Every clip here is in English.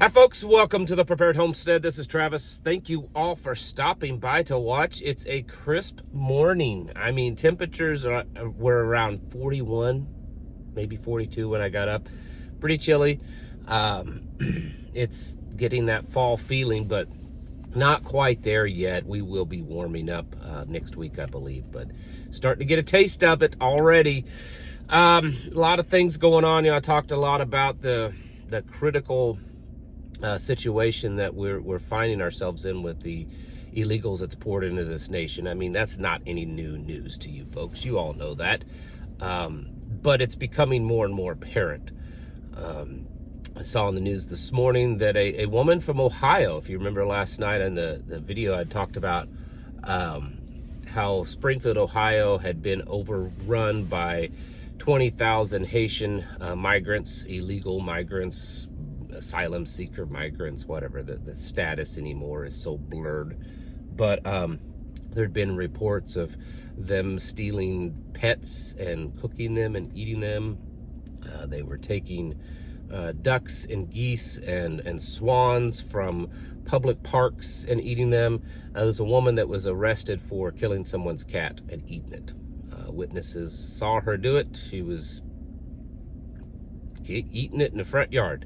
Hi folks, welcome to the Prepared Homestead. This is Travis. Thank you all for stopping by to watch. It's a crisp morning. I mean, temperatures were around 41, maybe 42 when I got up. Pretty chilly. It's getting that fall feeling, but not quite there yet. We will be warming up next week, I believe, but starting to get a taste of it already. A lot of things going on. I talked a lot about the critical situation that we're finding ourselves in with the illegals that's poured into this nation. I mean, that's not any new news to you folks. You all know that. But it's becoming more and more apparent. I saw in the news this morning that a woman from Ohio, if you remember last night in the video, I talked about how Springfield, Ohio had been overrun by 20,000 Haitian migrants, illegal migrants, asylum seeker migrants, whatever the status anymore is so blurred. But there'd been reports of them stealing pets and cooking them and eating them. They were taking ducks and geese and swans from public parks and eating them. There's a woman that was arrested for killing someone's cat and eating it. Witnesses saw her do it. She was eating it in the front yard.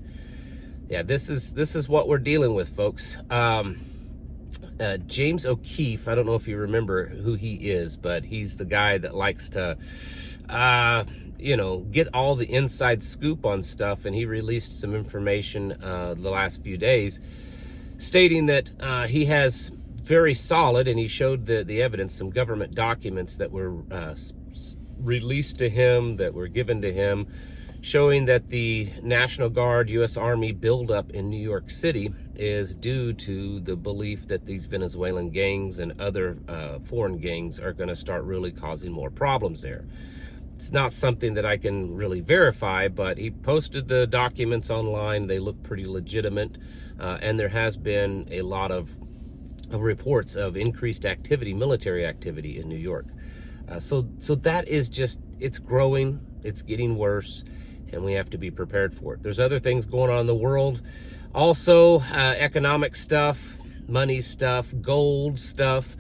Yeah, this is what we're dealing with, folks. James O'Keefe, I don't know if you remember who he is, but he's the guy that likes to, get all the inside scoop on stuff, and he released some information the last few days stating that he has very solid, and he showed the evidence, some government documents that were released to him, that were given to him, showing that the National Guard, U.S. Army buildup in New York City is due to the belief that these Venezuelan gangs and other foreign gangs are going to start really causing more problems there. It's not something that I can really verify, but he posted the documents online. They look pretty legitimate, and there has been a lot of reports of increased activity, military activity in New York. So that is just, it's growing, it's getting worse, and we have to be prepared for it. There's other things going on in the world. Also, economic stuff, money stuff, gold stuff.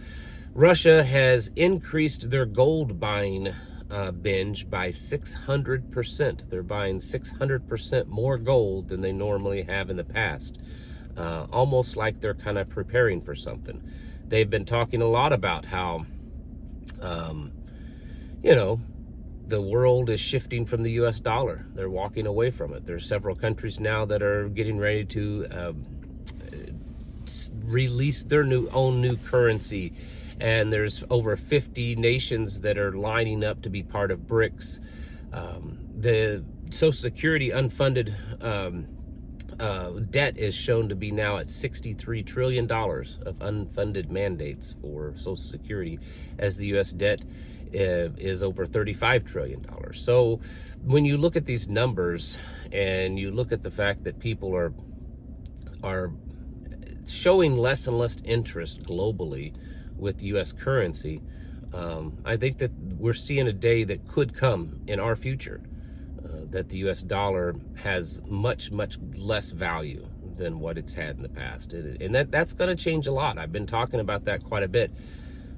Russia has increased their gold buying binge by 600%. They're buying 600% more gold than they normally have in the past. Almost like they're kind of preparing for something. They've been talking a lot about how, the world is shifting from the U.S. dollar. They're walking away from it. There's several countries now that are getting ready to release their own new currency. And there's over 50 nations that are lining up to be part of BRICS. The Social Security unfunded debt is shown to be now at $63 trillion of unfunded mandates for Social Security, as the U.S. debt is over $35 trillion. So when you look at these numbers and you look at the fact that people are showing less and less interest globally with U.S. currency, I think that we're seeing a day that could come in our future that the U.S. dollar has much, much less value than what it's had in the past. And that's going to change a lot. I've been talking about that quite a bit,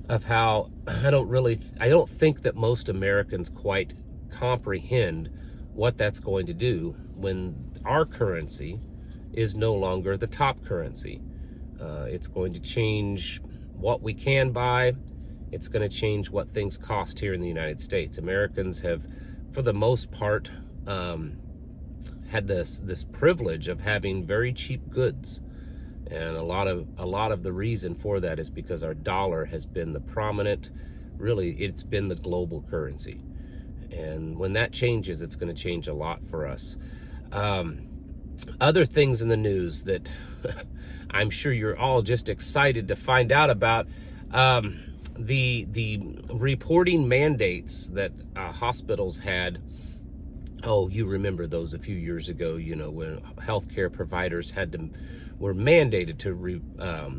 of how I don't think that most Americans quite comprehend what that's going to do when our currency is no longer the top currency. It's going to change what we can buy. It's going to change what things cost here in the United States. Americans have, for the most part, had this privilege of having very cheap goods. And a lot of the reason for that is because our dollar has been the prominent, really, it's been the global currency. And when that changes, it's going to change a lot for us. Other things in the news that I'm sure you're all just excited to find out about, the reporting mandates that hospitals had. Oh, you remember those a few years ago, when healthcare providers were mandated to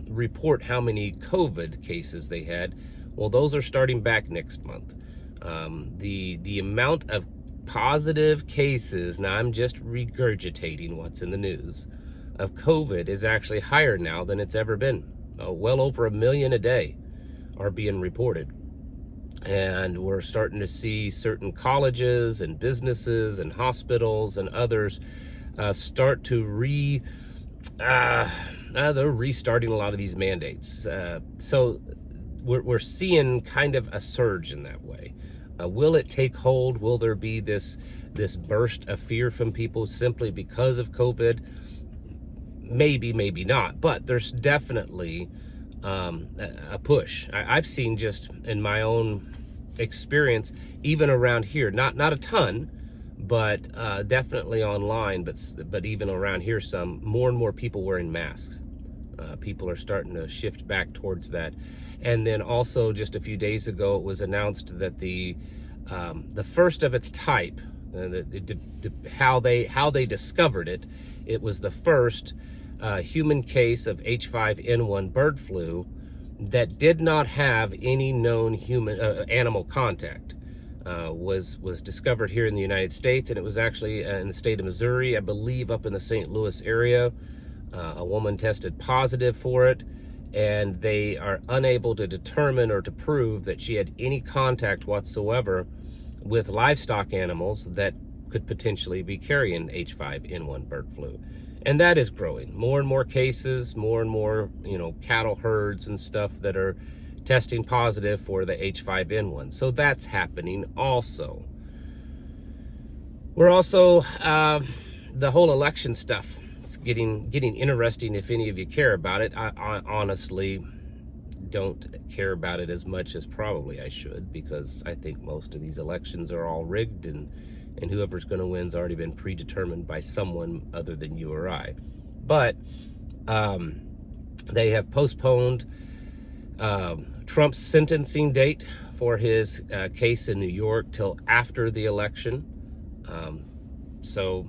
report how many COVID cases they had. Well, those are starting back next month. The amount of positive cases, now I'm just regurgitating what's in the news, of COVID is actually higher now than it's ever been. Well over 1 million a day are being reported. And we're starting to see certain colleges and businesses and hospitals and others start to they're restarting a lot of these mandates. So we're seeing kind of a surge in that way. Will it take hold? Will there be this burst of fear from people simply because of COVID? Maybe, maybe not. But there's definitely a push. I've seen just in my own experience, even around here, not a ton, but definitely online, but even around here, some more and more people wearing masks. People are starting to shift back towards that. And then also just a few days ago, it was announced that the first of its type, how they discovered it, it was the first human case of H5N1 bird flu that did not have any known human animal contact. Was discovered here in the United States, and it was actually in the state of Missouri, I believe, up in the St. Louis area. A woman tested positive for it, and they are unable to determine or to prove that she had any contact whatsoever with livestock animals that could potentially be carrying H5N1 bird flu. And that is growing. More and more cases, more and more, cattle herds and stuff that are testing positive for the H5N1. So that's happening also. We're also, the whole election stuff. It's getting interesting if any of you care about it. I honestly don't care about it as much as probably I should, because I think most of these elections are all rigged, and whoever's going to win's already been predetermined by someone other than you or I. But they have postponed Trump's sentencing date for his case in New York till after the election. So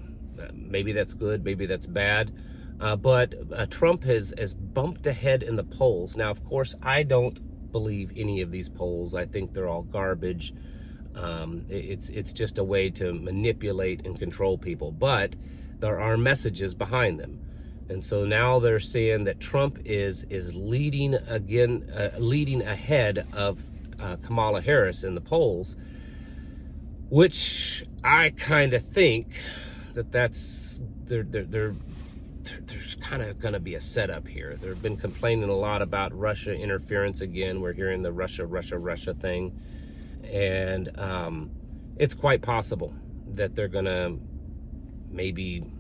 maybe that's good, maybe that's bad. But Trump has bumped ahead in the polls. Now, of course, I don't believe any of these polls. I think they're all garbage. It's just a way to manipulate and control people. But there are messages behind them. And so now they're saying that Trump is leading ahead of Kamala Harris in the polls, which I kind of think that's there's kind of going to be a setup here. They've been complaining a lot about Russia interference again. We're hearing the Russia thing, and it's quite possible that they're going to maybe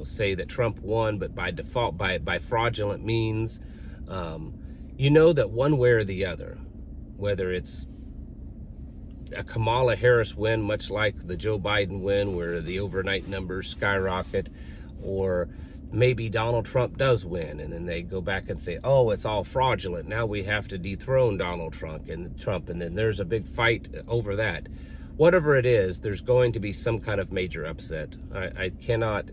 say that Trump won, but by default, by fraudulent means. That one way or the other, whether it's a Kamala Harris win, much like the Joe Biden win, where the overnight numbers skyrocket, or maybe Donald Trump does win, and then they go back and say, oh, it's all fraudulent. Now we have to dethrone Donald Trump, and then there's a big fight over that. Whatever it is, there's going to be some kind of major upset. I cannot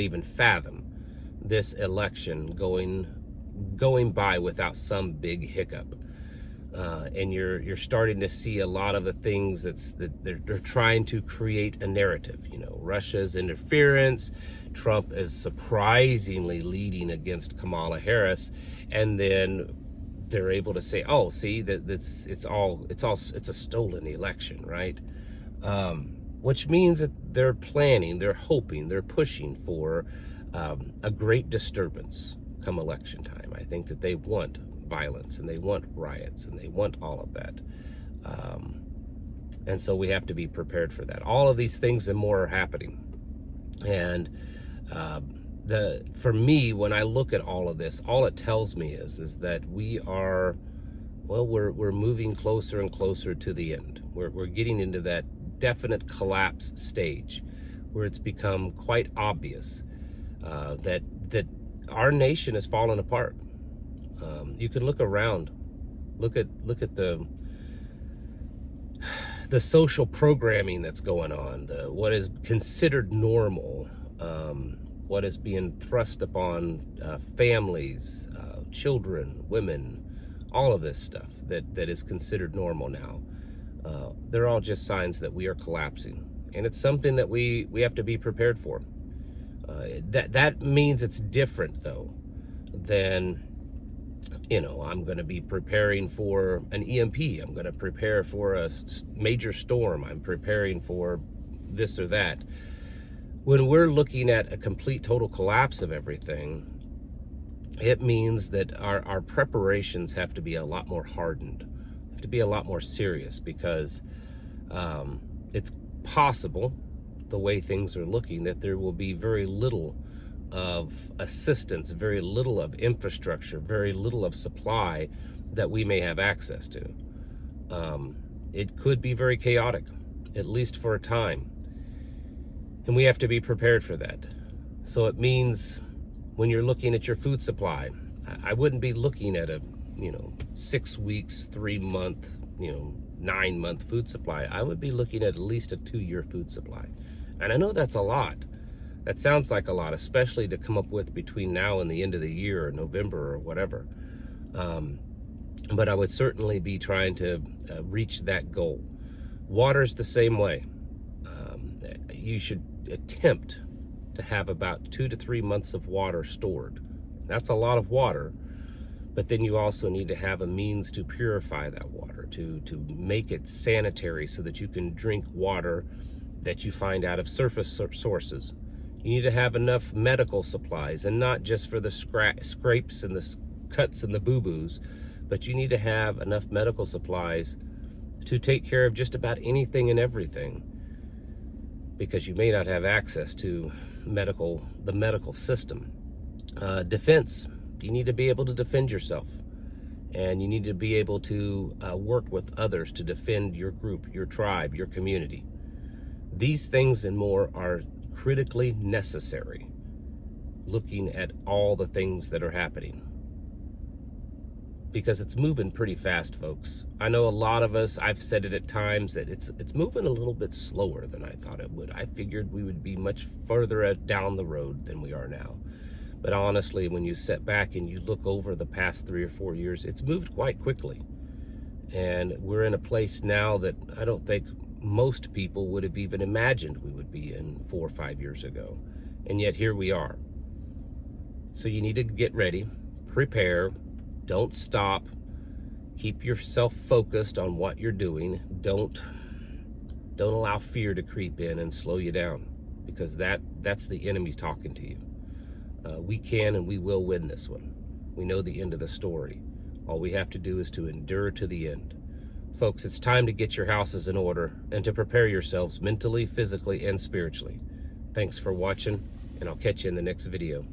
even fathom this election going by without some big hiccup. And you're starting to see a lot of the things that they're trying to create a narrative. Russia's interference, Trump is surprisingly leading against Kamala Harris, and then they're able to say, oh, see, it's a stolen election, right? Which means that they're planning, they're hoping, they're pushing for a great disturbance come election time. I think that they want violence, and they want riots, and they want all of that. And so we have to be prepared for that. All of these things and more are happening. And for me, when I look at all of this, all it tells me is that we're moving closer and closer to the end. We're getting into that definite collapse stage where it's become quite obvious that our nation is falling apart. You can look around, look at the social programming that's going on, what is considered normal, what is being thrust upon families, children, women, all of this stuff that is considered normal now. They're all just signs that we are collapsing, and it's something that we have to be prepared for. That means it's different, though, than, I'm going to be preparing for an EMP. I'm going to prepare for a major storm. I'm preparing for this or that. When we're looking at a complete total collapse of everything, it means that our preparations have to be a lot more hardened, have to be a lot more serious, because it's possible, the way things are looking, that there will be very little of assistance, very little of infrastructure, very little of supply that we may have access to. It could be very chaotic, at least for a time. And we have to be prepared for that. So it means when you're looking at your food supply, I wouldn't be looking at a 6 weeks, 3 month, 9 month food supply. I would be looking at least a 2-year food supply. And I know that's a lot. That sounds like a lot, especially to come up with between now and the end of the year, or November, or whatever. But I would certainly be trying to reach that goal. Water's the same way. You should attempt to have about 2 to 3 months of water stored. That's a lot of water, but then you also need to have a means to purify that water, to make it sanitary so that you can drink water that you find out of surface sources. You need to have enough medical supplies, and not just for the scrapes and the cuts and the boo-boos, but you need to have enough medical supplies to take care of just about anything and everything, because you may not have access to the medical system. Defense, you need to be able to defend yourself, and you need to be able to work with others to defend your group, your tribe, your community. These things and more are critically necessary, looking at all the things that are happening, because it's moving pretty fast, folks. I know a lot of us, I've said it at times, that it's moving a little bit slower than I thought it would. I figured we would be much further down the road than we are now. But honestly, when you sit back and you look over the past 3 or 4 years, it's moved quite quickly. And we're in a place now that I don't think most people would have even imagined we would be in 4 or 5 years ago. And yet here we are. So you need to get ready, prepare, don't stop, keep yourself focused on what you're doing. Don't allow fear to creep in and slow you down, because that's the enemy talking to you. We can and we will win this one. We know the end of the story. All we have to do is to endure to the end. Folks, it's time to get your houses in order and to prepare yourselves mentally, physically, and spiritually. Thanks for watching, and I'll catch you in the next video.